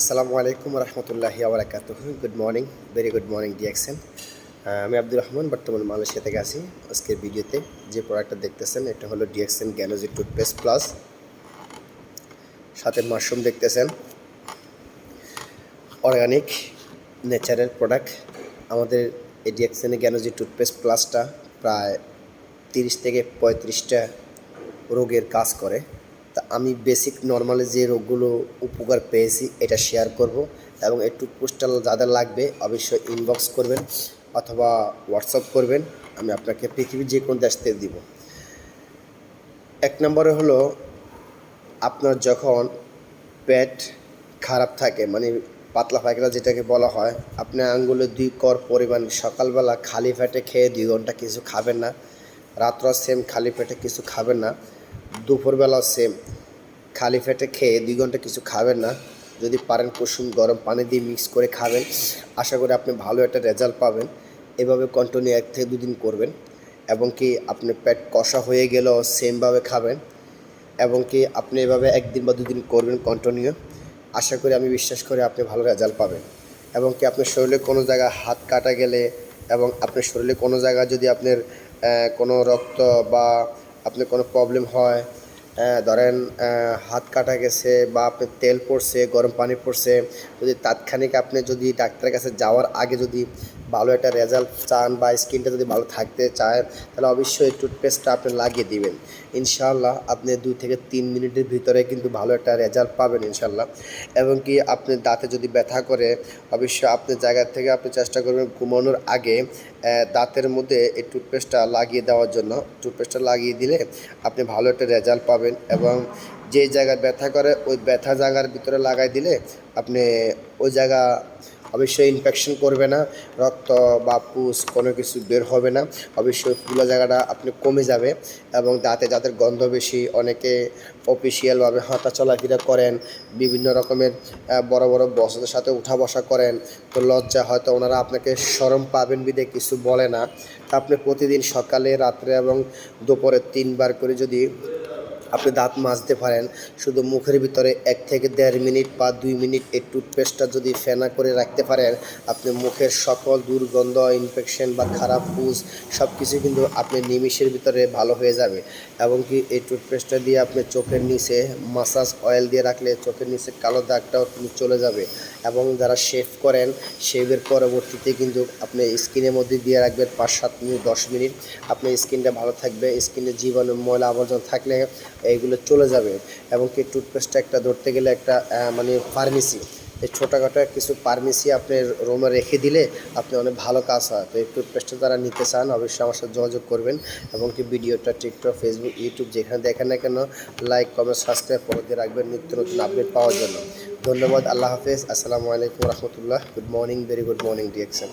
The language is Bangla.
আসসালামু আলাইকুম রহমতুল্লাহি ওবরাকাতুহু। Good morning, very good morning DXN. আমি আব্দুর রহমান, বর্তমানে মালয়েশিয়া থেকে আছি। আজকের ভিডিওতে যে প্রোডাক্টটা দেখতেছেন এটা হলো ডিএক্সএন গ্যানোজি টুথপেস্ট প্লাস, সাথে মাশরুম দেখতেছেন। অর্গানিক নেচারের প্রোডাক্ট। আমাদের এই ডিএক্সএন গ্যানোজি টুথপেস্ট প্লাসটা প্রায় 30 থেকে 35টা রোগের কাজ করে। তা আমি বেসিক নর্মালি যে রোগগুলো উপকার পেয়েছি এটা শেয়ার করব, এবং এই টুথপেস্টটা যাদের লাগবে অবশ্যই ইনবক্স করবেন অথবা হোয়াটসঅ্যাপ করবেন। আমি আপনাকে পৃথিবীর যে কোনো দেশ থেকে দিব। এক নম্বরে হলো, আপনার যখন পেট খারাপ থাকে, মানে পাতলা পায়খানা যেটাকে বলা হয়, আপনি আঙ্গুলে 2 কর পরিমাণ সকালবেলা খালি পেটে খেয়ে 2 ঘন্টা কিছু খাবেন না। রাত্র সেম খালি পেটে কিছু খাবেন না। দুপুরবেলা সেম খালি পেটে খেয়ে 2 ঘন্টা কিছু খাবেন না। যদি পারেন কুসুম গরম পানি দিয়ে মিক্স করে খাবেন। আশা করি আপনি ভালো একটা রেজাল্ট পাবেন। এভাবে কন্টিনিউ 1 থেকে 2 দিন করবেন, এবং কি আপনি পেট কষা হয়ে গেলেও সেমভাবে খাবেন, এবং কি আপনি এভাবে 1 দিন বা 2 দিন করবেন কন্টিনিউ। আশা করি, আমি বিশ্বাস করি আপনি ভালো রেজাল্ট পাবেন। এবং কি আপনার শরীরে কোনো জায়গায় হাত কাটা গেলে, এবং আপনার শরীরে কোনো জায়গায় যদি আপনার কোনো রক্ত বা আপনার কোনো প্রবলেম হয়, ধরেন হাত কাটা গেছে বা আপনার তেল পড়ছে, গরম পানি পড়ছে, যদি তাৎক্ষণিক আপনি যদি ডাক্তারের কাছে যাওয়ার আগে যদি ভালো একটা রেজাল্ট চান বা স্কিনটা যদি ভালো থাকতে চায়, তাহলে অবশ্যই টুথপেস্টটা আপনি লাগিয়ে দিবেন। ইনশাআল্লাহ আপনি 2 থেকে 3 মিনিটের ভিতরে কিন্তু ভালো একটা রেজাল্ট পাবেন ইনশাআল্লাহ। এবং কি আপনি দাঁতে যদি ব্যথা করে, অবশ্যই আপনার জায়গা থেকে আপনি চেষ্টা করবেন ঘুমানোর আগে দাঁতের মধ্যে এই টুথপেস্টটা লাগিয়ে দেওয়ার জন্য। টুথপেস্টটা লাগিয়ে দিলে আপনি ভালো একটা রেজাল্ট পাবেন। এবং যে জায়গায় ব্যথা করে ওই ব্যথা জায়গার ভিতরে লাগাই দিলে আপনি ওই জায়গা অবশ্যই ইনফেকশন করবে না, রক্ত বা পুষ কোনো কিছু বের হবে না। অবশ্যই ফুলা জায়গাটা আপনি কমে যাবে। এবং দাঁতে যাদের গন্ধ বেশি, অনেকে অফিসিয়ালভাবে হাঁটা চলাফেরা করেন, বিভিন্ন রকমের বড় বড় বসদের সাথে উঠা বসা করেন, তো লজ্জা হয়তো ওনারা আপনাকে শরম পাবেন বিধে কিছু বলে না। তা আপনি প্রতিদিন সকালে, রাত্রে এবং দুপুরে 3 বার করে যদি আপনি দাঁত মাজতে পারেন, শুধু মুখের ভিতরে 1 থেকে 1.5 মিনিট বা 2 মিনিট এই টুথপেস্টটা যদি ফেনা করে রাখতে পারেন, আপনি মুখের সকল দুর্গন্ধ, ইনফেকশন বা খারাপ পুঁজ সব কিছু কিন্তু আপনি নিমিষের ভিতরে ভালো হয়ে যাবে। এবং কি এই টুথপেস্টটা দিয়ে আপনি চোখের নিচে মাসাজ অয়েল দিয়ে রাখলে চোখের নিচে কালো দাগটাও কিন্তু চলে যাবে। এবং যারা শেভ করেন, শেভের পরবর্তীতে কিন্তু আপনি স্কিনের মধ্যে দিয়ে রাখবেন 5-7 মিনিট, 10 মিনিট, আপনার স্কিনটা ভালো থাকবে। স্কিনে জীবাণু, ময়লা আবর্জনা থাকলে এইগুলো চলে যাবে। এবং কি টুথপেস্টটা একটা ধরতে গেলে একটা মানে ফার্মেসি, এই ছোটোখাটো কিছু ফার্মেসি আপনার রুমে রেখে দিলে আপনি অনেক ভালো কাজ হয়। তো এই টুথপেস্টটা যারা নিতে চান অবশ্যই আমার সাথে যোগাযোগ করবেন। এবং কি ভিডিওটা টিকটক, ফেসবুক, ইউটিউব যেখানে দেখেন না কেন লাইক, কমেন্ট, সাবস্ক্রাইব করে দিয়ে রাখবেন নিত্য নতুন আপডেট পাওয়ার জন্য। ধন্যবাদ। আল্লাহ হাফেজ। আসসালামু আলাইকুম রহমতুল্লাহ। Good morning, very good morning DXN.